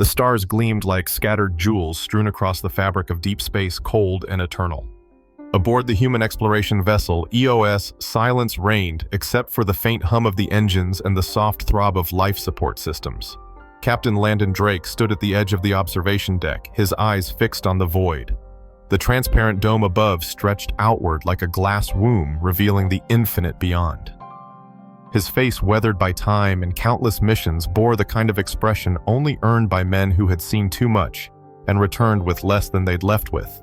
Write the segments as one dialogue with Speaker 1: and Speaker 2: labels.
Speaker 1: The stars gleamed like scattered jewels strewn across the fabric of deep space, cold and eternal. Aboard the human exploration vessel, EOS, silence reigned except for the faint hum of the engines and the soft throb of life support systems. Captain Landon Drake stood at the edge of the observation deck, his eyes fixed on the void. The transparent dome above stretched outward like a glass womb, revealing the infinite beyond. His face, weathered by time and countless missions, bore the kind of expression only earned by men who had seen too much and returned with less than they'd left with.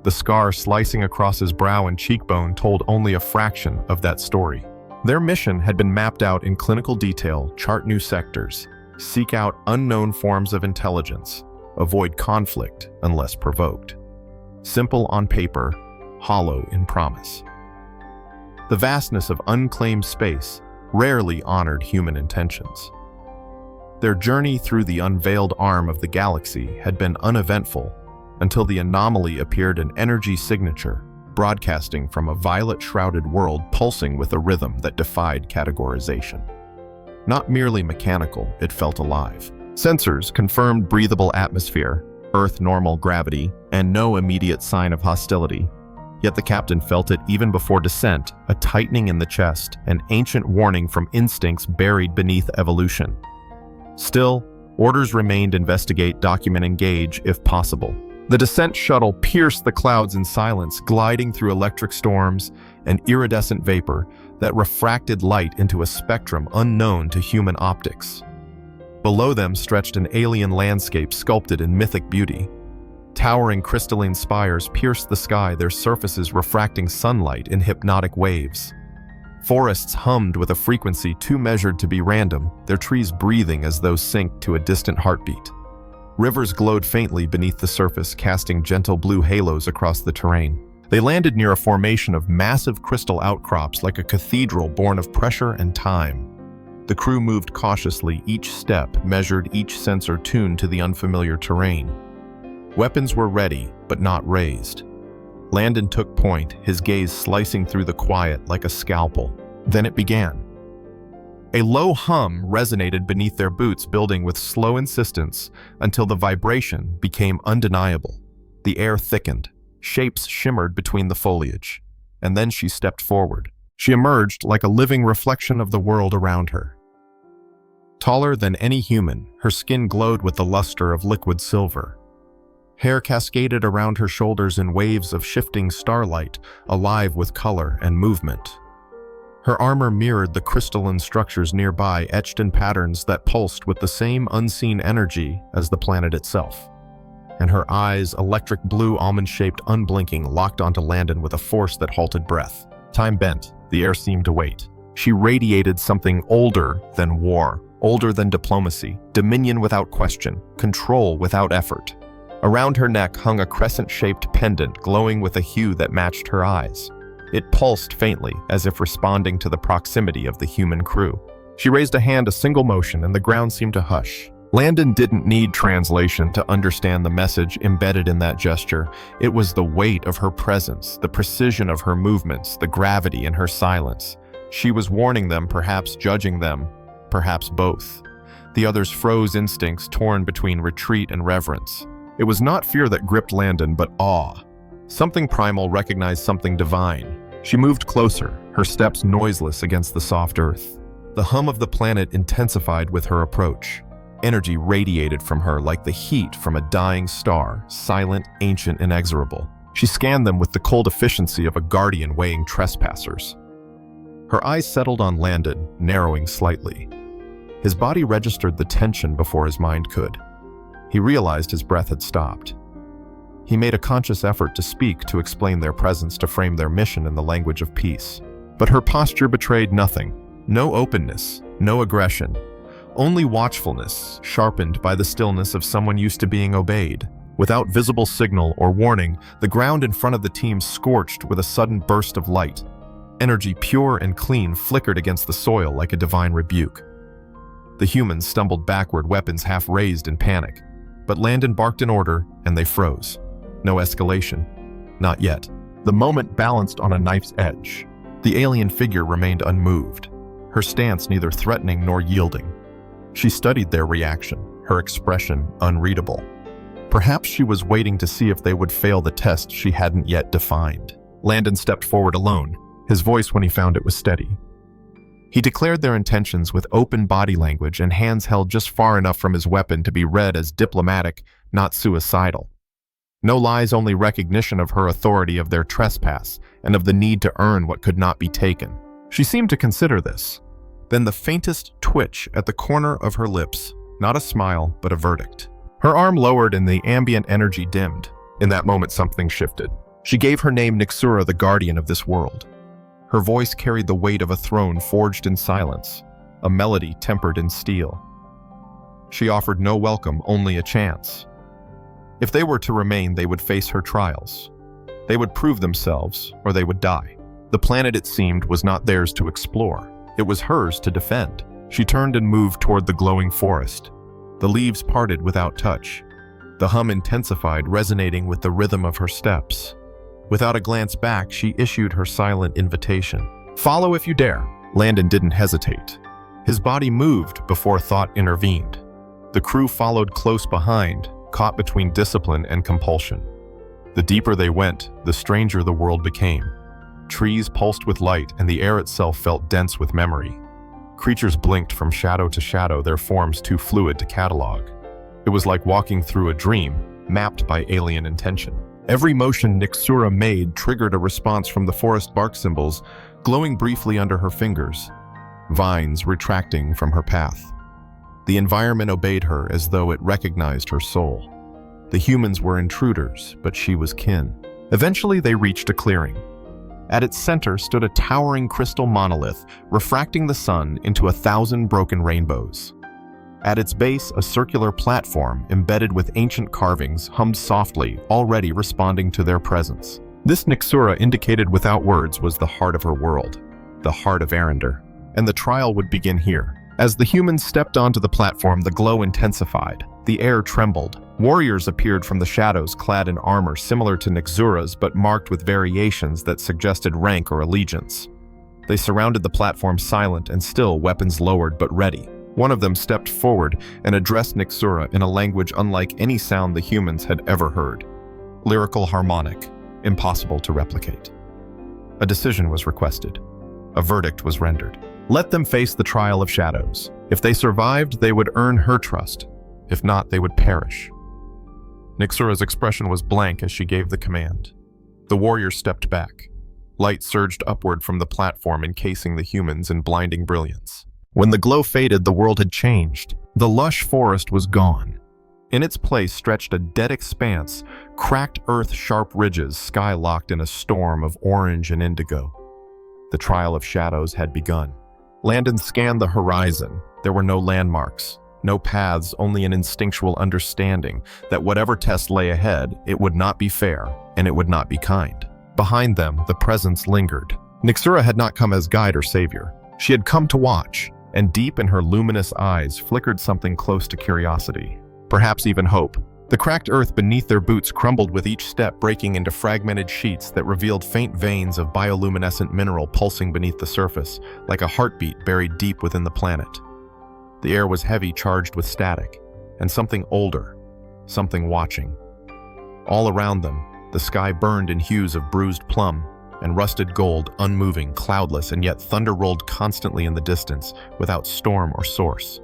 Speaker 1: The scar slicing across his brow and cheekbone told only a fraction of that story. Their mission had been mapped out in clinical detail: chart new sectors, seek out unknown forms of intelligence, avoid conflict unless provoked. Simple on paper, hollow in promise. The vastness of unclaimed space rarely honored human intentions. Their journey through the unveiled arm of the galaxy had been uneventful until the anomaly appeared, an energy signature, broadcasting from a violet-shrouded world pulsing with a rhythm that defied categorization. Not merely mechanical, it felt alive. Sensors confirmed breathable atmosphere, Earth-normal gravity, and no immediate sign of hostility. Yet the captain felt it even before descent, a tightening in the chest, an ancient warning from instincts buried beneath evolution. Still, orders remained: investigate, document, engage, if possible. The descent shuttle pierced the clouds in silence, gliding through electric storms and iridescent vapor that refracted light into a spectrum unknown to human optics. Below them stretched an alien landscape sculpted in mythic beauty. Towering crystalline spires pierced the sky, their surfaces refracting sunlight in hypnotic waves. Forests hummed with a frequency too measured to be random, their trees breathing as though synced to a distant heartbeat. Rivers glowed faintly beneath the surface, casting gentle blue halos across the terrain. They landed near a formation of massive crystal outcrops, like a cathedral born of pressure and time. The crew moved cautiously, each step measured, each sensor tuned to the unfamiliar terrain. Weapons were ready, but not raised. Landon took point, his gaze slicing through the quiet like a scalpel. Then it began. A low hum resonated beneath their boots, building with slow insistence until the vibration became undeniable. The air thickened, shapes shimmered between the foliage, and then she stepped forward. She emerged like a living reflection of the world around her. Taller than any human, her skin glowed with the luster of liquid silver. Hair cascaded around her shoulders in waves of shifting starlight, alive with color and movement. Her armor mirrored the crystalline structures nearby, etched in patterns that pulsed with the same unseen energy as the planet itself. And her eyes, electric blue, almond-shaped, unblinking, locked onto Landon with a force that halted breath. Time bent. The air seemed to wait. She radiated something older than war, older than diplomacy, dominion without question, control without effort. Around her neck hung a crescent-shaped pendant, glowing with a hue that matched her eyes. It pulsed faintly, as if responding to the proximity of the human crew. She raised a hand, a single motion, and the ground seemed to hush. Landon didn't need translation to understand the message embedded in that gesture. It was the weight of her presence, the precision of her movements, the gravity in her silence. She was warning them, perhaps judging them, perhaps both. The others froze, instincts torn between retreat and reverence. It was not fear that gripped Landon, but awe. Something primal recognized something divine. She moved closer, her steps noiseless against the soft earth. The hum of the planet intensified with her approach. Energy radiated from her like the heat from a dying star, silent, ancient, inexorable. She scanned them with the cold efficiency of a guardian weighing trespassers. Her eyes settled on Landon, narrowing slightly. His body registered the tension before his mind could. He realized his breath had stopped. He made a conscious effort to speak, to explain their presence, to frame their mission in the language of peace. But her posture betrayed nothing. No openness, no aggression. Only watchfulness, sharpened by the stillness of someone used to being obeyed. Without visible signal or warning, the ground in front of the team scorched with a sudden burst of light. Energy pure and clean flickered against the soil like a divine rebuke. The humans stumbled backward, weapons half raised in panic. But Landon barked an order, and they froze. No escalation. Not yet. The moment balanced on a knife's edge. The alien figure remained unmoved, her stance neither threatening nor yielding. She studied their reaction, her expression unreadable. Perhaps she was waiting to see if they would fail the test she hadn't yet defined. Landon stepped forward alone, his voice when he found it was steady. He declared their intentions with open body language and hands held just far enough from his weapon to be read as diplomatic, not suicidal. No lies, only recognition of her authority, of their trespass, and of the need to earn what could not be taken. She seemed to consider this. Then the faintest twitch at the corner of her lips, not a smile, but a verdict. Her arm lowered and the ambient energy dimmed. In that moment, something shifted. She gave her name Nixura, the guardian of this world. Her voice carried the weight of a throne forged in silence, a melody tempered in steel. She offered no welcome, only a chance. If they were to remain, they would face her trials. They would prove themselves, or they would die. The planet, it seemed, was not theirs to explore. It was hers to defend. She turned and moved toward the glowing forest. The leaves parted without touch. The hum intensified, resonating with the rhythm of her steps. Without a glance back, she issued her silent invitation. "Follow if you dare." Landon didn't hesitate. His body moved before thought intervened. The crew followed close behind, caught between discipline and compulsion. The deeper they went, the stranger the world became. Trees pulsed with light, and the air itself felt dense with memory. Creatures blinked from shadow to shadow, their forms too fluid to catalog. It was like walking through a dream, mapped by alien intention. Every motion Nixura made triggered a response from the forest bark symbols, glowing briefly under her fingers, vines retracting from her path. The environment obeyed her as though it recognized her soul. The humans were intruders, but she was kin. Eventually, they reached a clearing. At its center stood a towering crystal monolith, refracting the sun into 1,000 broken rainbows. At its base, a circular platform embedded with ancient carvings hummed softly, already responding to their presence. This, Nixura indicated without words, was the heart of her world, the heart of Arender. And the trial would begin here. As the humans stepped onto the platform, the glow intensified. The air trembled. Warriors appeared from the shadows, clad in armor similar to Nixura's, but marked with variations that suggested rank or allegiance. They surrounded the platform, silent and still, weapons lowered but ready. One of them stepped forward and addressed Nixura in a language unlike any sound the humans had ever heard. Lyrical, harmonic, impossible to replicate. A decision was requested. A verdict was rendered. Let them face the trial of shadows. If they survived, they would earn her trust. If not, they would perish. Nixura's expression was blank as she gave the command. The warriors stepped back. Light surged upward from the platform, encasing the humans in blinding brilliance. When the glow faded, the world had changed. The lush forest was gone. In its place stretched a dead expanse, cracked earth-sharp ridges sky-locked in a storm of orange and indigo. The trial of shadows had begun. Landon scanned the horizon. There were no landmarks, no paths, only an instinctual understanding that whatever test lay ahead, it would not be fair, and it would not be kind. Behind them, the presence lingered. Nixura had not come as guide or savior. She had come to watch, and deep in her luminous eyes flickered something close to curiosity, perhaps even hope. The cracked earth beneath their boots crumbled with each step, breaking into fragmented sheets that revealed faint veins of bioluminescent mineral pulsing beneath the surface, like a heartbeat buried deep within the planet. The air was heavy, charged with static, and something older, something watching. All around them, the sky burned in hues of bruised plum and rusted gold, unmoving, cloudless, and yet thunder rolled constantly in the distance, without storm or source.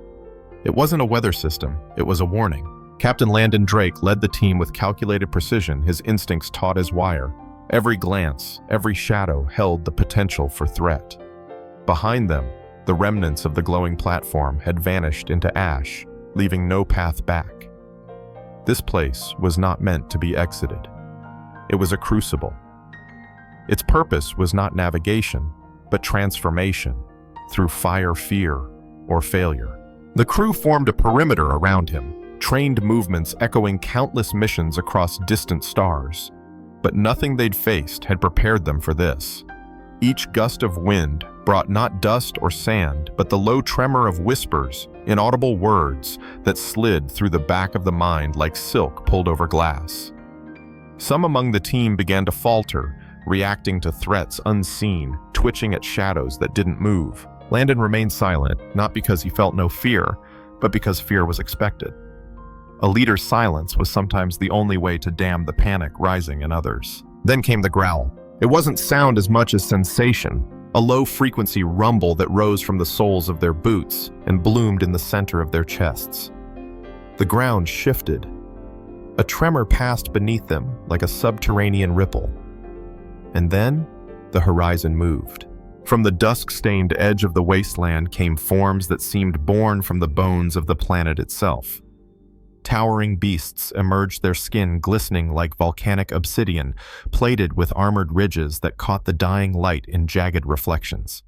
Speaker 1: It wasn't a weather system, it was a warning. Captain Landon Drake led the team with calculated precision, his instincts taut as wire. Every glance, every shadow held the potential for threat. Behind them, the remnants of the glowing platform had vanished into ash, leaving no path back. This place was not meant to be exited. It was a crucible. Its purpose was not navigation, but transformation, through fire, fear, or failure. The crew formed a perimeter around him, trained movements echoing countless missions across distant stars. But nothing they'd faced had prepared them for this. Each gust of wind brought not dust or sand, but the low tremor of whispers, inaudible words that slid through the back of the mind like silk pulled over glass. Some among the team began to falter, reacting to threats unseen, twitching at shadows that didn't move. Landon remained silent, not because he felt no fear, but because fear was expected. A leader's silence was sometimes the only way to dam the panic rising in others. Then came the growl. It wasn't sound as much as sensation, a low-frequency rumble that rose from the soles of their boots and bloomed in the center of their chests. The ground shifted. A tremor passed beneath them like a subterranean ripple. And then, the horizon moved. From the dusk-stained edge of the wasteland came forms that seemed born from the bones of the planet itself. Towering beasts emerged, their skin glistening like volcanic obsidian, plated with armored ridges that caught the dying light in jagged reflections.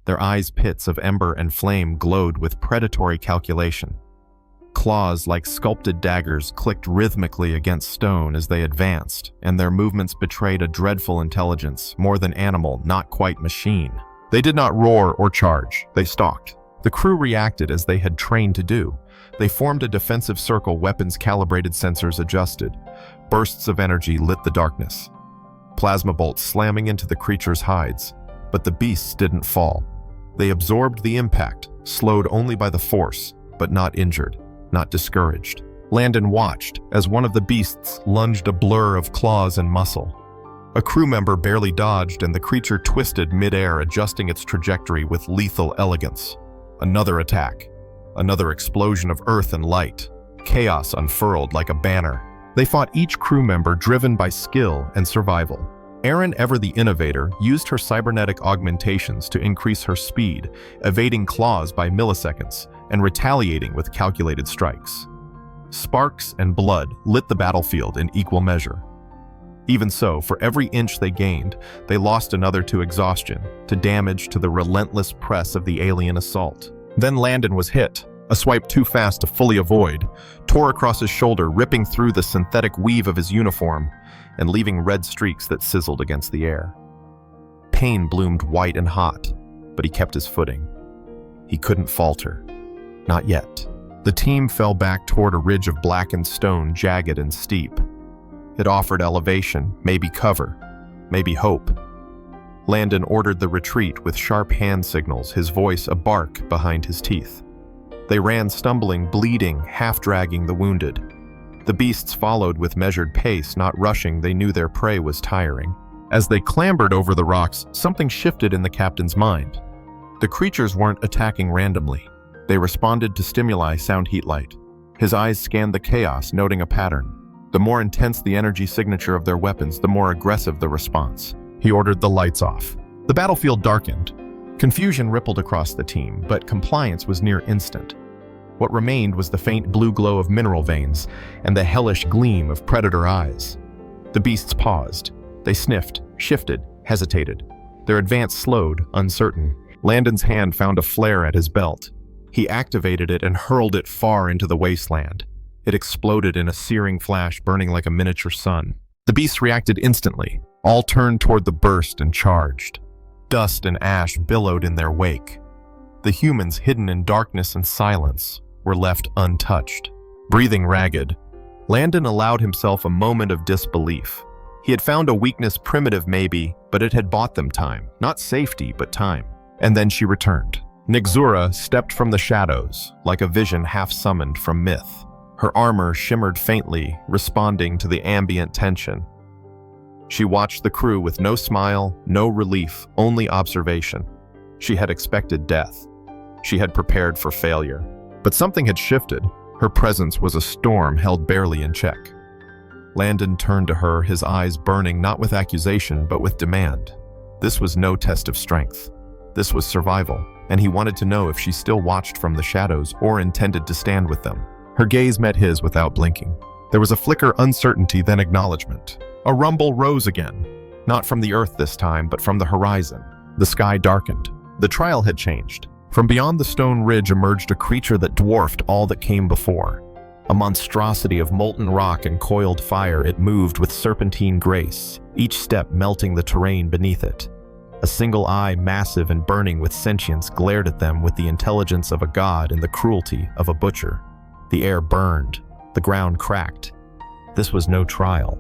Speaker 1: Their eyes, pits of ember and flame, glowed with predatory calculation. Claws like sculpted daggers clicked rhythmically against stone as they advanced, and their movements betrayed a dreadful intelligence, more than animal, not quite machine. They did not roar or charge, they stalked. The crew reacted as they had trained to do. They formed a defensive circle, weapons calibrated, sensors adjusted. Bursts of energy lit the darkness. Plasma bolts slamming into the creatures' hides. But the beasts didn't fall. They absorbed the impact, slowed only by the force, but not injured, not discouraged. Landon watched as one of the beasts lunged, a blur of claws and muscle. A crew member barely dodged, and the creature twisted mid-air, adjusting its trajectory with lethal elegance. Another attack. Another explosion of earth and light. Chaos unfurled like a banner. They fought, each crew member driven by skill and survival. Erin, ever the innovator, used her cybernetic augmentations to increase her speed, evading claws by milliseconds and retaliating with calculated strikes. Sparks and blood lit the battlefield in equal measure. Even so, for every inch they gained, they lost another to exhaustion, to damage, to the relentless press of the alien assault. Then Landon was hit. A swipe too fast to fully avoid tore across his shoulder, ripping through the synthetic weave of his uniform and leaving red streaks that sizzled against the air. Pain bloomed white and hot, but he kept his footing. He couldn't falter. Not yet. The team fell back toward a ridge of blackened stone, jagged and steep. It offered elevation, maybe cover, maybe hope. Landon ordered the retreat with sharp hand signals, his voice a bark behind his teeth. They ran, stumbling, bleeding, half-dragging the wounded. The beasts followed with measured pace, not rushing. They knew their prey was tiring. As they clambered over the rocks, something shifted in the captain's mind. The creatures weren't attacking randomly. They responded to stimuli, sound, heat, light. His eyes scanned the chaos, noting a pattern. The more intense the energy signature of their weapons, the more aggressive the response. He ordered the lights off. The battlefield darkened. Confusion rippled across the team, but compliance was near instant. What remained was the faint blue glow of mineral veins and the hellish gleam of predator eyes. The beasts paused. They sniffed, shifted, hesitated. Their advance slowed, uncertain. Landon's hand found a flare at his belt. He activated it and hurled it far into the wasteland. It exploded in a searing flash, burning like a miniature sun. The beasts reacted instantly. All turned toward the burst and charged. Dust and ash billowed in their wake. The humans, hidden in darkness and silence, were left untouched. Breathing ragged, Landon allowed himself a moment of disbelief. He had found a weakness, primitive maybe, but it had bought them time. Not safety, but time. And then she returned. Nixura stepped from the shadows, like a vision half-summoned from myth. Her armor shimmered faintly, responding to the ambient tension. She watched the crew with no smile, no relief, only observation. She had expected death. She had prepared for failure. But something had shifted. Her presence was a storm held barely in check. Landon turned to her, his eyes burning not with accusation, but with demand. This was no test of strength. This was survival, and he wanted to know if she still watched from the shadows or intended to stand with them. Her gaze met his without blinking. There was a flicker, uncertainty, then acknowledgement. A rumble rose again, not from the earth this time, but from the horizon. The sky darkened. The trial had changed. From beyond the stone ridge emerged a creature that dwarfed all that came before. A monstrosity of molten rock and coiled fire, it moved with serpentine grace, each step melting the terrain beneath it. A single eye, massive and burning with sentience, glared at them with the intelligence of a god and the cruelty of a butcher. The air burned. The ground cracked. This was no trial.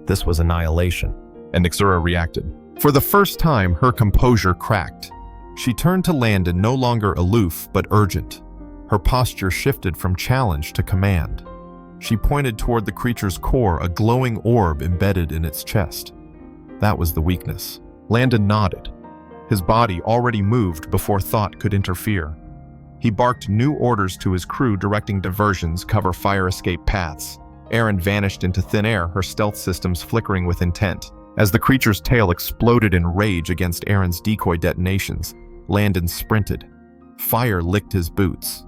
Speaker 1: This was annihilation. And Nixura reacted. For the first time, her composure cracked. She turned to Landon, no longer aloof, but urgent. Her posture shifted from challenge to command. She pointed toward the creature's core, a glowing orb embedded in its chest. That was the weakness. Landon nodded. His body already moved before thought could interfere. He barked new orders to his crew, directing diversions, cover fire escape paths. Erin vanished into thin air, her stealth systems flickering with intent. As the creature's tail exploded in rage against Erin's decoy detonations, Landon sprinted. Fire licked his boots.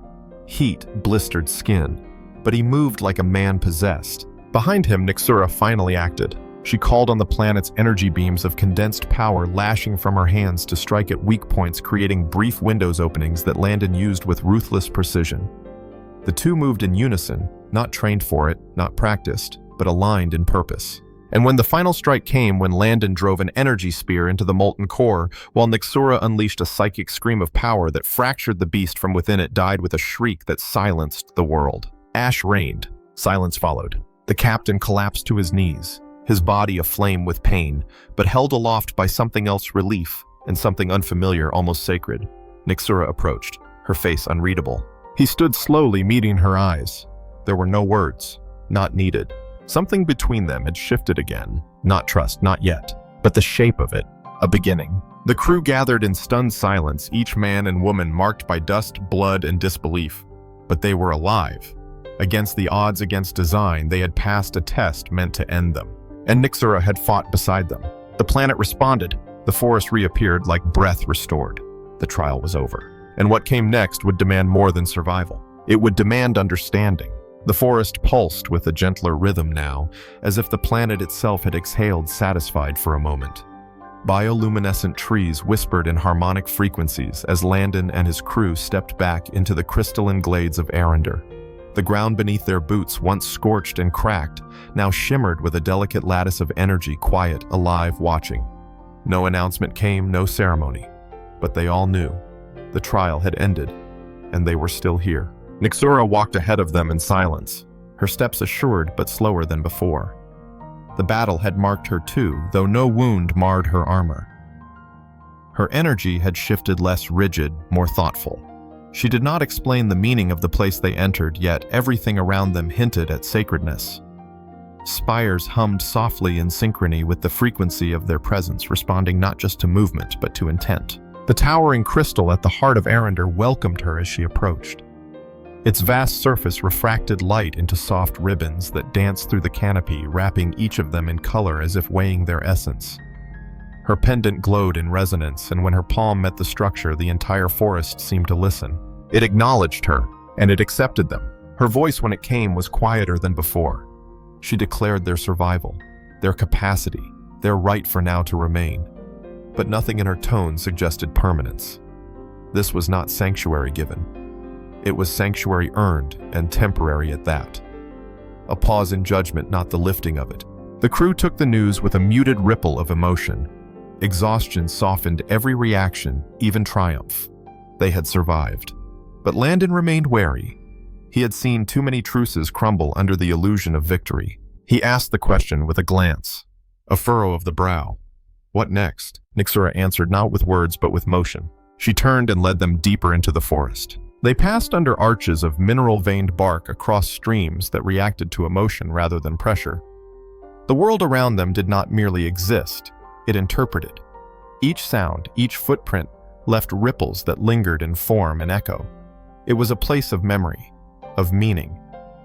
Speaker 1: Heat blistered skin. But he moved like a man possessed. Behind him, Nyxura finally acted. She called on the planet's energy beams of condensed power lashing from her hands to strike at weak points, creating brief windows openings that Landon used with ruthless precision. The two moved in unison, not trained for it, not practiced, but aligned in purpose. And when the final strike came, when Landon drove an energy spear into the molten core, while Nyxura unleashed a psychic scream of power that fractured the beast from within, it died with a shriek that silenced the world. Ash reigned. Silence followed. The captain collapsed to his knees, his body aflame with pain, but held aloft by something else, relief, and something unfamiliar, almost sacred. Nyxura approached, her face unreadable. He stood slowly, meeting her eyes. There were no words, not needed. Something between them had shifted again. Not trust, not yet, but the shape of it, a beginning. The crew gathered in stunned silence, each man and woman marked by dust, blood, and disbelief. But they were alive. Against the odds, against design, they had passed a test meant to end them. And Nyxura had fought beside them. The planet responded. The forest reappeared like breath restored. The trial was over. And what came next would demand more than survival. It would demand understanding. The forest pulsed with a gentler rhythm now, as if the planet itself had exhaled, satisfied for a moment. Bioluminescent trees whispered in harmonic frequencies as Landon and his crew stepped back into the crystalline glades of Arendar. The ground beneath their boots, once scorched and cracked, now shimmered with a delicate lattice of energy, quiet, alive, watching. No announcement came, no ceremony. But they all knew. The trial had ended, and they were still here. Nyxura walked ahead of them in silence, her steps assured but slower than before. The battle had marked her too, though no wound marred her armor. Her energy had shifted, less rigid, more thoughtful. She did not explain the meaning of the place they entered, yet everything around them hinted at sacredness. Spires hummed softly in synchrony with the frequency of their presence, responding not just to movement, but to intent. The towering crystal at the heart of Arendar welcomed her as she approached. Its vast surface refracted light into soft ribbons that danced through the canopy, wrapping each of them in color as if weighing their essence. Her pendant glowed in resonance, and when her palm met the structure, the entire forest seemed to listen. It acknowledged her, and it accepted them. Her voice, when it came, was quieter than before. She declared their survival, their capacity, their right for now to remain. But nothing in her tone suggested permanence. This was not sanctuary given. It was sanctuary earned, and temporary at that. A pause in judgment, not the lifting of it. The crew took the news with a muted ripple of emotion. Exhaustion softened every reaction, even triumph. They had survived. But Landon remained wary. He had seen too many truces crumble under the illusion of victory. He asked the question with a glance, a furrow of the brow. What next? Nyxura answered, not with words but with motion. She turned and led them deeper into the forest. They passed under arches of mineral-veined bark across streams that reacted to emotion rather than pressure. The world around them did not merely exist, it interpreted. Each sound, each footprint, left ripples that lingered in form and echo. It was a place of memory, of meaning,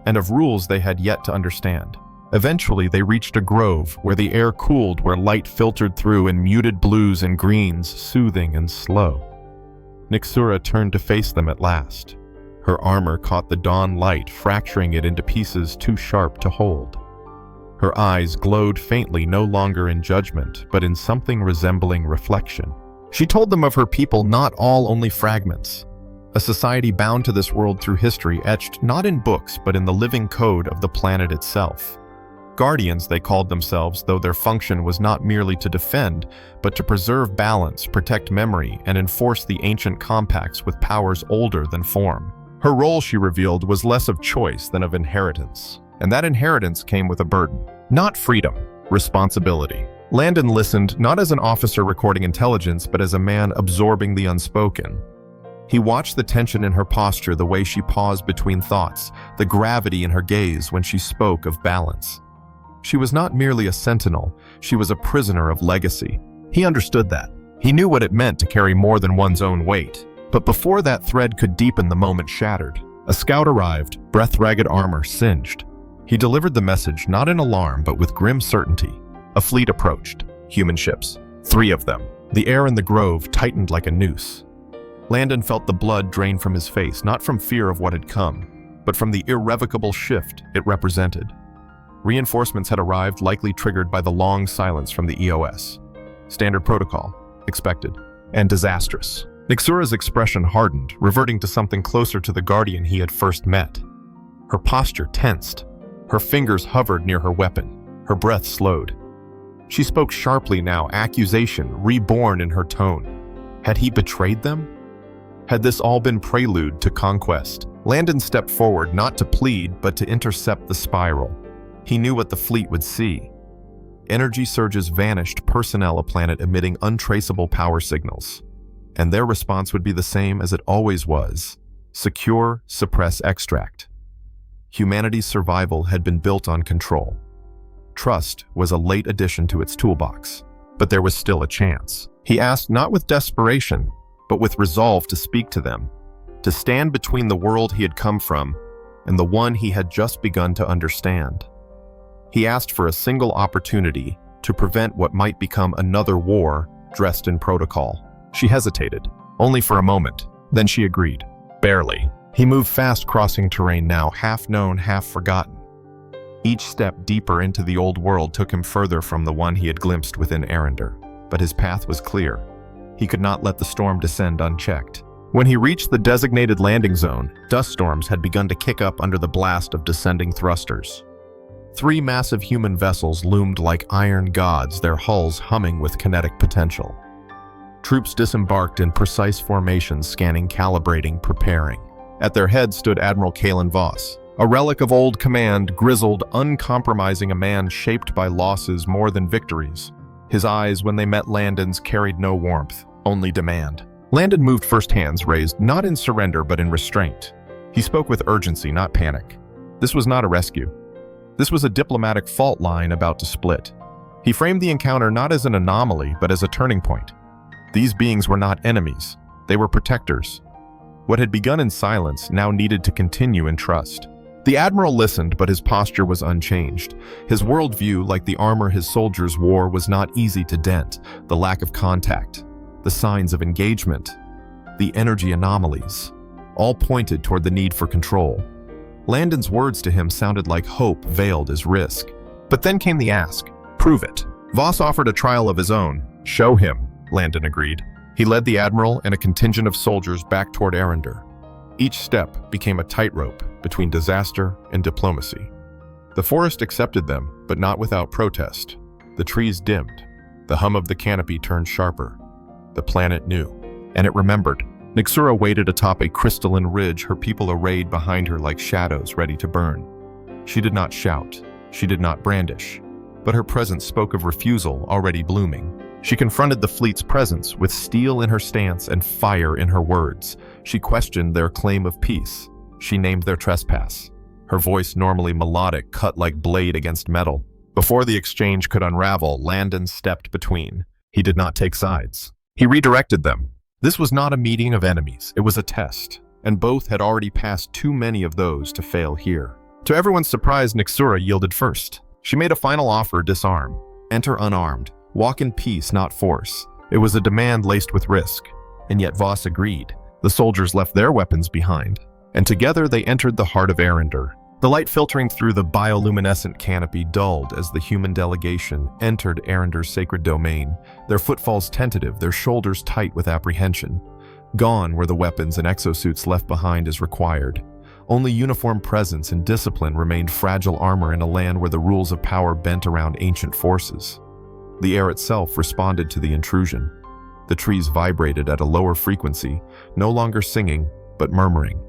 Speaker 1: and of rules they had yet to understand. Eventually, they reached a grove where the air cooled, where light filtered through in muted blues and greens, soothing and slow. Nyxura turned to face them at last. Her armor caught the dawn light, fracturing it into pieces too sharp to hold. Her eyes glowed faintly, no longer in judgment, but in something resembling reflection. She told them of her people, not all only fragments. A society bound to this world through history, etched not in books, but in the living code of the planet itself. Guardians, they called themselves, though their function was not merely to defend, but to preserve balance, protect memory, and enforce the ancient compacts with powers older than form. Her role, she revealed, was less of choice than of inheritance. And that inheritance came with a burden. Not freedom, responsibility. Landon listened not as an officer recording intelligence, but as a man absorbing the unspoken. He watched the tension in her posture, the way she paused between thoughts, the gravity in her gaze when she spoke of balance. She was not merely a sentinel, she was a prisoner of legacy. He understood that. He knew what it meant to carry more than one's own weight. But before that thread could deepen, the moment shattered. A scout arrived, breath-ragged armor singed. He delivered the message not in alarm but with grim certainty. A fleet approached. Human ships. 3 of them. The air in the grove tightened like a noose. Landon felt the blood drain from his face, not from fear of what had come, but from the irrevocable shift it represented. Reinforcements had arrived, likely triggered by the long silence from the EOS. Standard protocol, expected, and disastrous. Nyxura's expression hardened, reverting to something closer to the Guardian he had first met. Her posture tensed. Her fingers hovered near her weapon. Her breath slowed. She spoke sharply now, accusation reborn in her tone. Had he betrayed them? Had this all been prelude to conquest? Landon stepped forward, not to plead, but to intercept the spiral. He knew what the fleet would see. Energy surges vanished, personnel a planet emitting untraceable power signals. And their response would be the same as it always was: secure, suppress, extract. Humanity's survival had been built on control. Trust was a late addition to its toolbox, but there was still a chance. He asked not with desperation, but with resolve to speak to them, to stand between the world he had come from and the one he had just begun to understand. He asked for a single opportunity to prevent what might become another war dressed in protocol. She hesitated, only for a moment. Then she agreed. Barely. He moved fast, crossing terrain now half known, half forgotten. Each step deeper into the old world took him further from the one he had glimpsed within Arendar. But his path was clear. He could not let the storm descend unchecked. When he reached the designated landing zone, dust storms had begun to kick up under the blast of descending thrusters. 3 massive human vessels loomed like iron gods, their hulls humming with kinetic potential. Troops disembarked in precise formations, scanning, calibrating, preparing. At their head stood Admiral Kalen Voss, a relic of old command, grizzled, uncompromising, a man shaped by losses more than victories. His eyes, when they met Landon's, carried no warmth, only demand. Landon moved first, hands raised, not in surrender but in restraint. He spoke with urgency, not panic. This was not a rescue. This was a diplomatic fault line about to split. He framed the encounter not as an anomaly, but as a turning point. These beings were not enemies. They were protectors. What had begun in silence now needed to continue in trust. The Admiral listened, but his posture was unchanged. His worldview, like the armor his soldiers wore, was not easy to dent. The lack of contact, the signs of engagement, the energy anomalies, all pointed toward the need for control. Landon's words to him sounded like hope veiled as risk. But then came the ask, prove it. Voss offered a trial of his own. Show him, Landon agreed. He led the Admiral and a contingent of soldiers back toward Arendar. Each step became a tightrope between disaster and diplomacy. The forest accepted them, but not without protest. The trees dimmed. The hum of the canopy turned sharper. The planet knew, and it remembered. Nyxura waited atop a crystalline ridge, her people arrayed behind her like shadows ready to burn. She did not shout. She did not brandish. But her presence spoke of refusal already blooming. She confronted the fleet's presence with steel in her stance and fire in her words. She questioned their claim of peace. She named their trespass. Her voice, normally melodic, cut like blade against metal. Before the exchange could unravel, Landon stepped between. He did not take sides. He redirected them. This was not a meeting of enemies. It was a test, and both had already passed too many of those to fail here. To everyone's surprise, Nyxura yielded first. She made a final offer: disarm. Enter unarmed. Walk in peace, not force. It was a demand laced with risk, and yet Voss agreed. The soldiers left their weapons behind, and together they entered the heart of Arendar. The light filtering through the bioluminescent canopy dulled as the human delegation entered Arendar's sacred domain, their footfalls tentative, their shoulders tight with apprehension. Gone were the weapons and exosuits left behind as required. Only uniform presence and discipline remained, fragile armor in a land where the rules of power bent around ancient forces. The air itself responded to the intrusion. The trees vibrated at a lower frequency, no longer singing, but murmuring.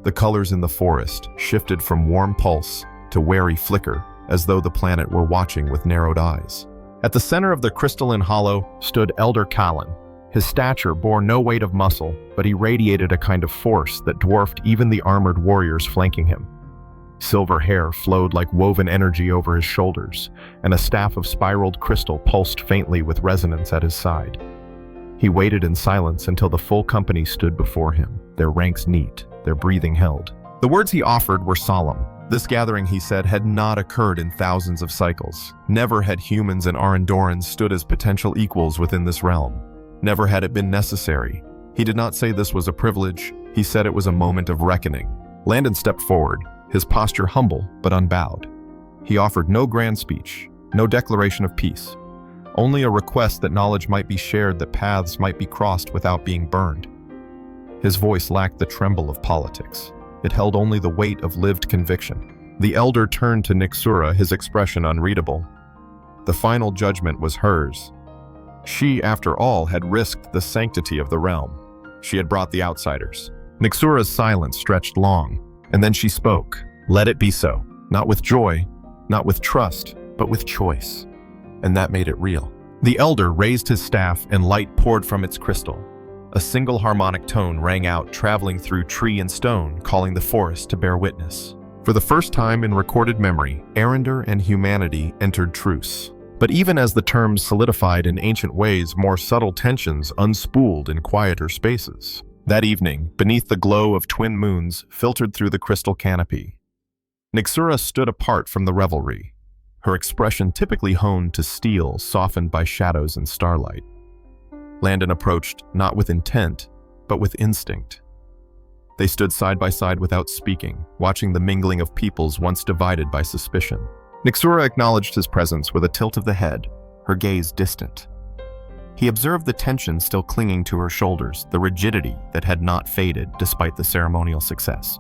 Speaker 1: The colors in the forest shifted from warm pulse to wary flicker, as though the planet were watching with narrowed eyes. At the center of the crystalline hollow stood Elder Kalin, His stature bore no weight of muscle, but he radiated a kind of force that dwarfed even the armored warriors flanking him. Silver hair flowed like woven energy over his shoulders, and a staff of spiraled crystal pulsed faintly with resonance at his side. He waited in silence until the full company stood before him, their ranks neat, their breathing held. The words he offered were solemn. This gathering, he said, had not occurred in thousands of cycles. Never had humans and Arendorans stood as potential equals within this realm. Never had it been necessary. He did not say this was a privilege. He said it was a moment of reckoning. Landon stepped forward, his posture humble but unbowed. He offered no grand speech, no declaration of peace, only a request that knowledge might be shared, that paths might be crossed without being burned. His voice lacked the tremble of politics. It held only the weight of lived conviction. The elder turned to Nyxura, his expression unreadable. The final judgment was hers. She, after all, had risked the sanctity of the realm. She had brought the outsiders. Nyxura's silence stretched long, and then she spoke. Let it be so. Not with joy, not with trust, but with choice. And that made it real. The elder raised his staff and light poured from its crystal. A single harmonic tone rang out, traveling through tree and stone, calling the forest to bear witness. For the first time in recorded memory, Arendar and humanity entered truce. But even as the terms solidified in ancient ways, more subtle tensions unspooled in quieter spaces. That evening, beneath the glow of twin moons filtered through the crystal canopy, Nyxura stood apart from the revelry, her expression typically honed to steel, softened by shadows and starlight. Landon approached, not with intent, but with instinct. They stood side by side without speaking, watching the mingling of peoples once divided by suspicion. Nyxura acknowledged his presence with a tilt of the head, her gaze distant. He observed the tension still clinging to her shoulders, the rigidity that had not faded despite the ceremonial success.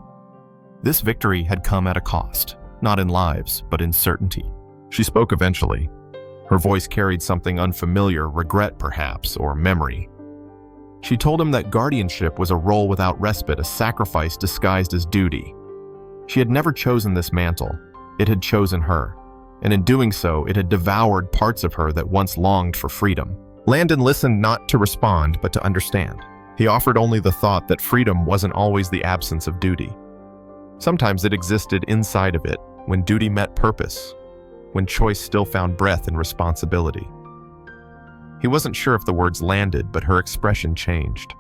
Speaker 1: This victory had come at a cost, not in lives, but in certainty. She spoke eventually. Her voice carried something unfamiliar, regret perhaps, or memory. She told him that guardianship was a role without respite, a sacrifice disguised as duty. She had never chosen this mantle. It had chosen her, and in doing so, it had devoured parts of her that once longed for freedom. Landon listened not to respond, but to understand. He offered only the thought that freedom wasn't always the absence of duty. Sometimes it existed inside of it, when duty met purpose, when choice still found breath and responsibility. He wasn't sure if the words landed, but her expression changed.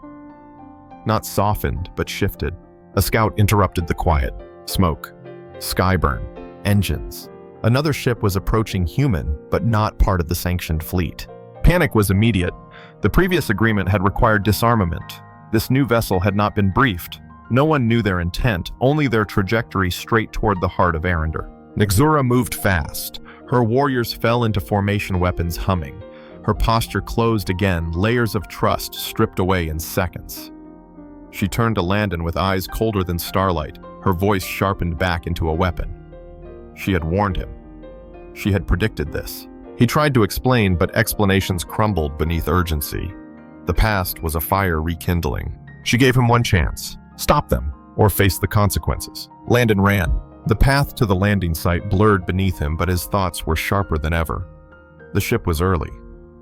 Speaker 1: Not softened, but shifted. A scout interrupted the quiet. Smoke, skyburn, engines. Another ship was approaching, human, but not part of the sanctioned fleet. Panic was immediate. The previous agreement had required disarmament. This new vessel had not been briefed. No one knew their intent, only their trajectory straight toward the heart of Arendar. Nyxura moved fast. Her warriors fell into formation, weapons humming. Her posture closed again, layers of trust stripped away in seconds. She turned to Landon with eyes colder than starlight, her voice sharpened back into a weapon. She had warned him. She had predicted this. He tried to explain, but explanations crumbled beneath urgency. The past was a fire rekindling. She gave him one chance. Stop them, or face the consequences. Landon ran. The path to the landing site blurred beneath him, but his thoughts were sharper than ever. The ship was early.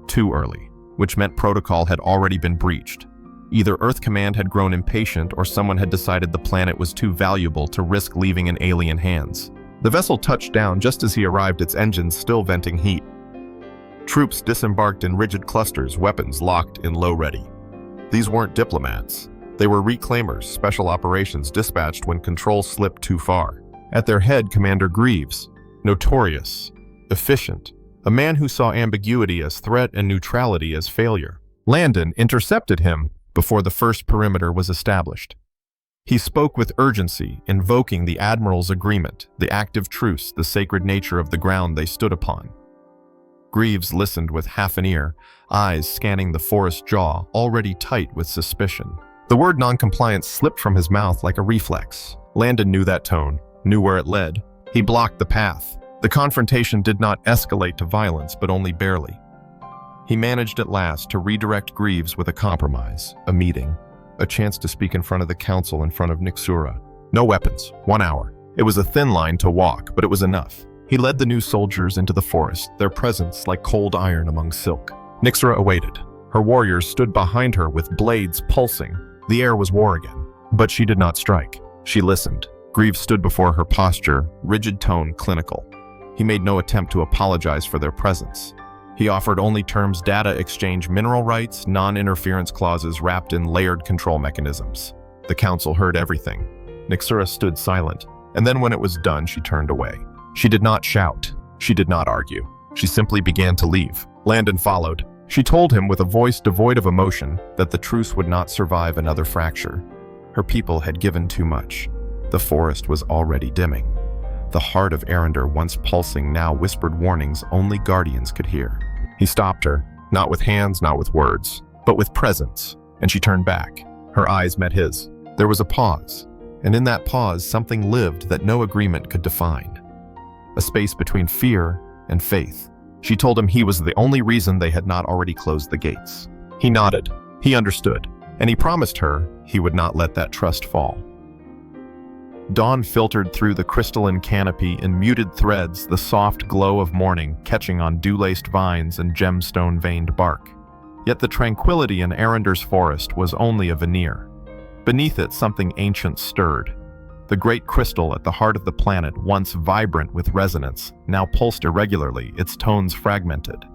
Speaker 1: Too early, which meant protocol had already been breached. Either Earth Command had grown impatient, or someone had decided the planet was too valuable to risk leaving in alien hands. The vessel touched down just as he arrived, its engines still venting heat. Troops disembarked in rigid clusters, weapons locked in low ready. These weren't diplomats. They were reclaimers, special operations dispatched when control slipped too far. At their head, Commander Greaves, notorious, efficient, a man who saw ambiguity as threat and neutrality as failure. Landon intercepted him before the first perimeter was established. He spoke with urgency, invoking the Admiral's agreement, the active truce, the sacred nature of the ground they stood upon. Greaves listened with half an ear, eyes scanning the forest jaw, already tight with suspicion. The word noncompliance slipped from his mouth like a reflex. Landon knew that tone, knew where it led. He blocked the path. The confrontation did not escalate to violence, but only barely. He managed at last to redirect Greaves with a compromise, a meeting, a chance to speak in front of the council, in front of Nyxura. No weapons, 1 hour. It was a thin line to walk, but it was enough. He led the new soldiers into the forest, their presence like cold iron among silk. Nyxura awaited. Her warriors stood behind her with blades pulsing. The air was war again. But she did not strike. She listened. Greaves stood before her, posture, rigid tone, clinical. He made no attempt to apologize for their presence. He offered only terms: data exchange, mineral rights, non-interference clauses wrapped in layered control mechanisms. The council heard everything. Nyxura stood silent, and then when it was done, she turned away. She did not shout. She did not argue. She simply began to leave. Landon followed. She told him with a voice devoid of emotion that the truce would not survive another fracture. Her people had given too much. The forest was already dimming. The heart of Arender, once pulsing, now whispered warnings only guardians could hear. He stopped her, not with hands, not with words, but with presence, and she turned back. Her eyes met his. There was a pause, and in that pause something lived that no agreement could define. A space between fear and faith. She told him he was the only reason they had not already closed the gates. He nodded. He understood, and he promised her he would not let that trust fall. Dawn filtered through the crystalline canopy in muted threads, the soft glow of morning catching on dew-laced vines and gemstone-veined bark. Yet the tranquility in Arender's forest was only a veneer. Beneath it, something ancient stirred. The great crystal at the heart of the planet, once vibrant with resonance, now pulsed irregularly, its tones fragmented.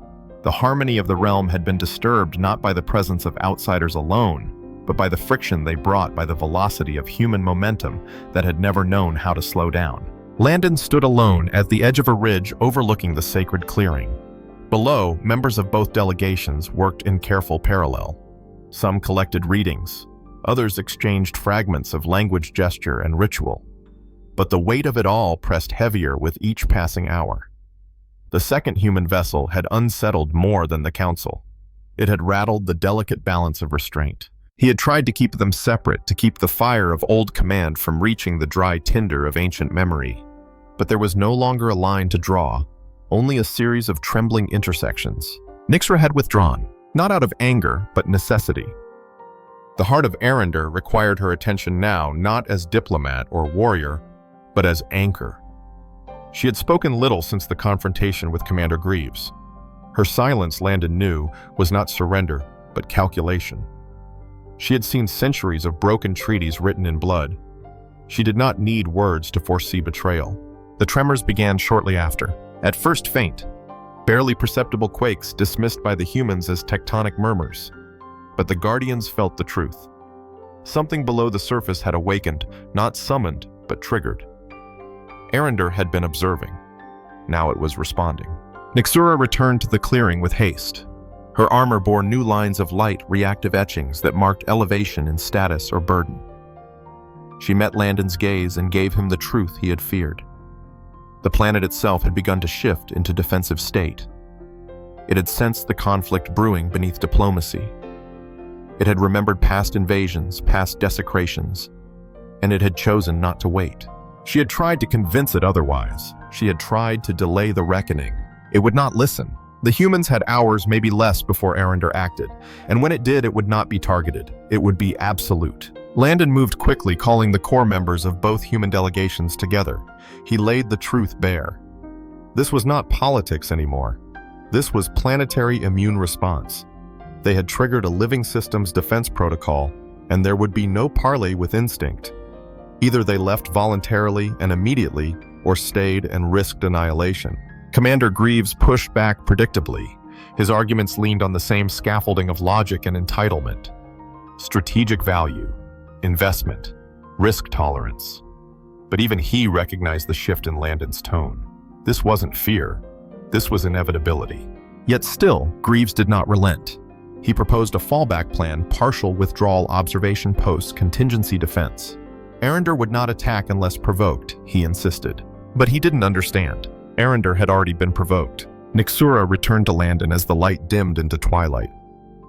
Speaker 1: The harmony of the realm had been disturbed not by the presence of outsiders alone, but by the friction they brought by the velocity of human momentum that had never known how to slow down. Landon stood alone at the edge of a ridge overlooking the sacred clearing. Below, members of both delegations worked in careful parallel. Some collected readings, others exchanged fragments of language, gesture, and ritual. But the weight of it all pressed heavier with each passing hour. The second human vessel had unsettled more than the council. It had rattled the delicate balance of restraint. He had tried to keep them separate, to keep the fire of old command from reaching the dry tinder of ancient memory. But there was no longer a line to draw, only a series of trembling intersections. Nyxura had withdrawn, not out of anger, but necessity. The heart of Arender required her attention now, not as diplomat or warrior, but as anchor. She had spoken little since the confrontation with Commander Greaves. Her silence, Landon knew, was not surrender, but calculation. She had seen centuries of broken treaties written in blood. She did not need words to foresee betrayal. The tremors began shortly after. At first faint, barely perceptible quakes dismissed by the humans as tectonic murmurs. But the Guardians felt the truth. Something below the surface had awakened, not summoned, but triggered. Arender had been observing. Now it was responding. Nyxura returned to the clearing with haste. Her armor bore new lines of light, reactive etchings that marked elevation in status or burden. She met Landon's gaze and gave him the truth he had feared. The planet itself had begun to shift into defensive state. It had sensed the conflict brewing beneath diplomacy. It had remembered past invasions, past desecrations, and it had chosen not to wait. She had tried to convince it otherwise. She had tried to delay the reckoning. It would not listen. The humans had hours, maybe less, before Arender acted, and when it did, it would not be targeted. It would be absolute. Landon moved quickly, calling the core members of both human delegations together. He laid the truth bare. This was not politics anymore. This was planetary immune response. They had triggered a living system's defense protocol, and there would be no parley with instinct. Either they left voluntarily and immediately, or stayed and risked annihilation. Commander Greaves pushed back predictably. His arguments leaned on the same scaffolding of logic and entitlement. Strategic value, investment, risk tolerance. But even he recognized the shift in Landon's tone. This wasn't fear. This was inevitability. Yet still, Greaves did not relent. He proposed a fallback plan, partial withdrawal observation post, contingency defense. Arender would not attack unless provoked, he insisted. But he didn't understand. Arender had already been provoked. Nyxura returned to Landon as the light dimmed into twilight.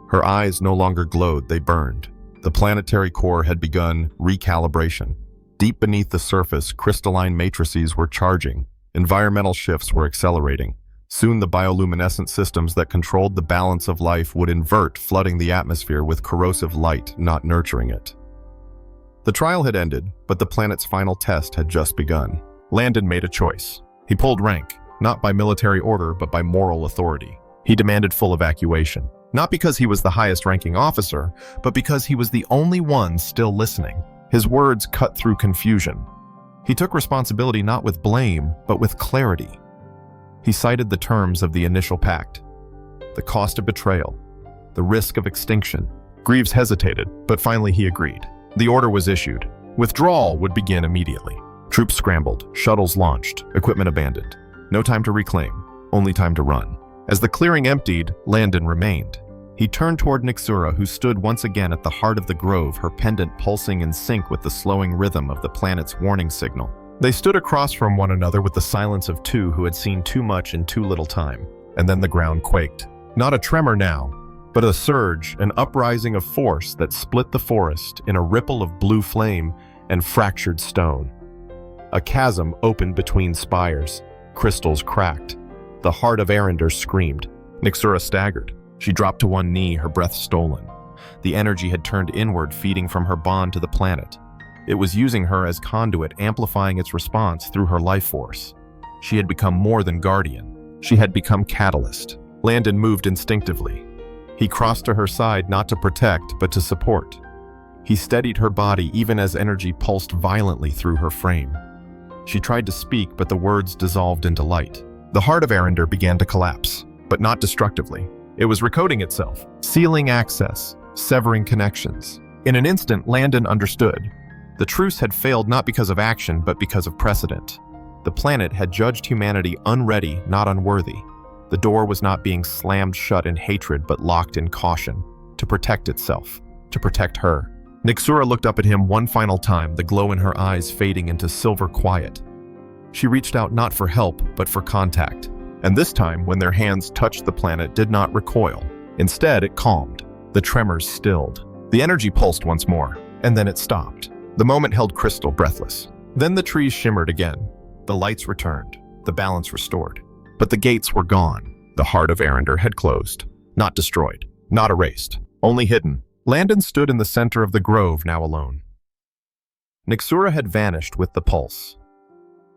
Speaker 1: Her eyes no longer glowed, they burned. The planetary core had begun recalibration. Deep beneath the surface, crystalline matrices were charging. Environmental shifts were accelerating. Soon the bioluminescent systems that controlled the balance of life would invert, flooding the atmosphere with corrosive light, not nurturing it. The trial had ended, but the planet's final test had just begun. Landon made a choice. He pulled rank, not by military order, but by moral authority. He demanded full evacuation. Not because he was the highest-ranking officer, but because he was the only one still listening. His words cut through confusion. He took responsibility not with blame, but with clarity. He cited the terms of the initial pact, the cost of betrayal, the risk of extinction. Greaves hesitated, but finally he agreed. The order was issued. Withdrawal would begin immediately. Troops scrambled, shuttles launched, equipment abandoned. No time to reclaim, only time to run. As the clearing emptied, Landon remained. He turned toward Nyxura, who stood once again at the heart of the grove, her pendant pulsing in sync with the slowing rhythm of the planet's warning signal. They stood across from one another with the silence of two who had seen too much in too little time. And then the ground quaked. Not a tremor now, but a surge, an uprising of force that split the forest in a ripple of blue flame and fractured stone. A chasm opened between spires. Crystals cracked. The heart of Arender screamed. Nyxura staggered. She dropped to one knee, her breath stolen. The energy had turned inward, feeding from her bond to the planet. It was using her as conduit, amplifying its response through her life force. She had become more than guardian. She had become catalyst. Landon moved instinctively. He crossed to her side not to protect, but to support. He steadied her body even as energy pulsed violently through her frame. She tried to speak, but the words dissolved into light. The heart of Arender began to collapse, but not destructively. It was recoding itself, sealing access, severing connections. In an instant, Landon understood. The truce had failed not because of action, but because of precedent. The planet had judged humanity unready, not unworthy. The door was not being slammed shut in hatred, but locked in caution, to protect itself, to protect her. Nyxura looked up at him one final time, the glow in her eyes fading into silver quiet. She reached out not for help, but for contact. And this time, when their hands touched the planet, did not recoil. Instead, it calmed. The tremors stilled. The energy pulsed once more, and then it stopped. The moment held Crystal breathless. Then the trees shimmered again. The lights returned, the balance restored. But the gates were gone. The heart of Arender had closed. Not destroyed, not erased, only hidden. Landon stood in the center of the grove, now alone. Nyxura had vanished with the pulse.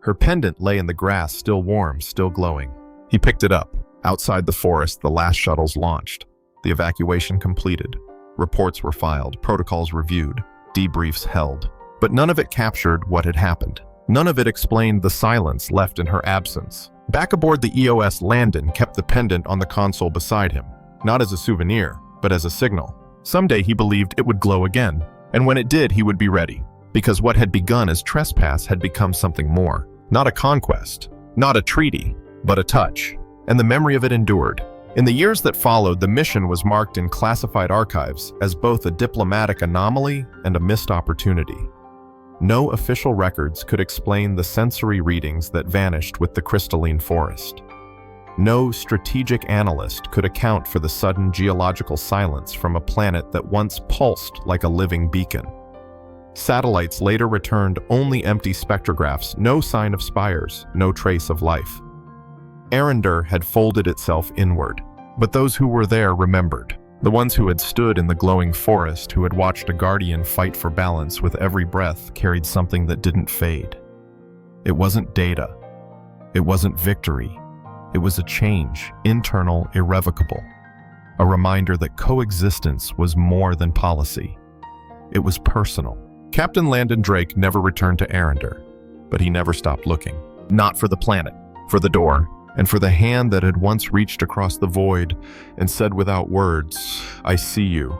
Speaker 1: Her pendant lay in the grass, still warm, still glowing. He picked it up. Outside the forest, the last shuttles launched. The evacuation completed. Reports were filed, protocols reviewed, debriefs held. But none of it captured what had happened. None of it explained the silence left in her absence. Back aboard the EOS, Landon kept the pendant on the console beside him, not as a souvenir, but as a signal. Someday he believed it would glow again, and when it did, he would be ready. Because what had begun as trespass had become something more. Not a conquest, not a treaty, but a touch. And the memory of it endured. In the years that followed, the mission was marked in classified archives as both a diplomatic anomaly and a missed opportunity. No official records could explain the sensory readings that vanished with the crystalline forest. No strategic analyst could account for the sudden geological silence from a planet that once pulsed like a living beacon. Satellites later returned only empty spectrographs, no sign of spires, no trace of life. Arender had folded itself inward, but those who were there remembered. The ones who had stood in the glowing forest, who had watched a guardian fight for balance with every breath, carried something that didn't fade. It wasn't data. It wasn't victory. It was a change, internal, irrevocable. A reminder that coexistence was more than policy. It was personal. Captain Landon Drake never returned to Arender, but he never stopped looking. Not for the planet, for the door, and for the hand that had once reached across the void and said without words, "I see you.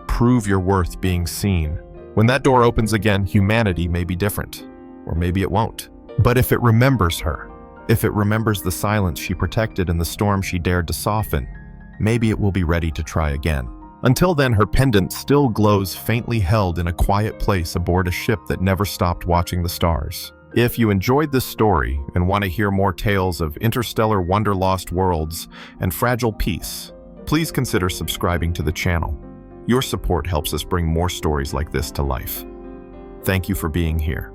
Speaker 1: Prove your worth being seen." When that door opens again, humanity may be different, or maybe it won't. But if it remembers her, if it remembers the silence she protected and the storm she dared to soften, maybe it will be ready to try again. Until then, her pendant still glows faintly held in a quiet place aboard a ship that never stopped watching the stars. If you enjoyed this story and want to hear more tales of interstellar wonder-lost worlds and fragile peace, please consider subscribing to the channel. Your support helps us bring more stories like this to life. Thank you for being here.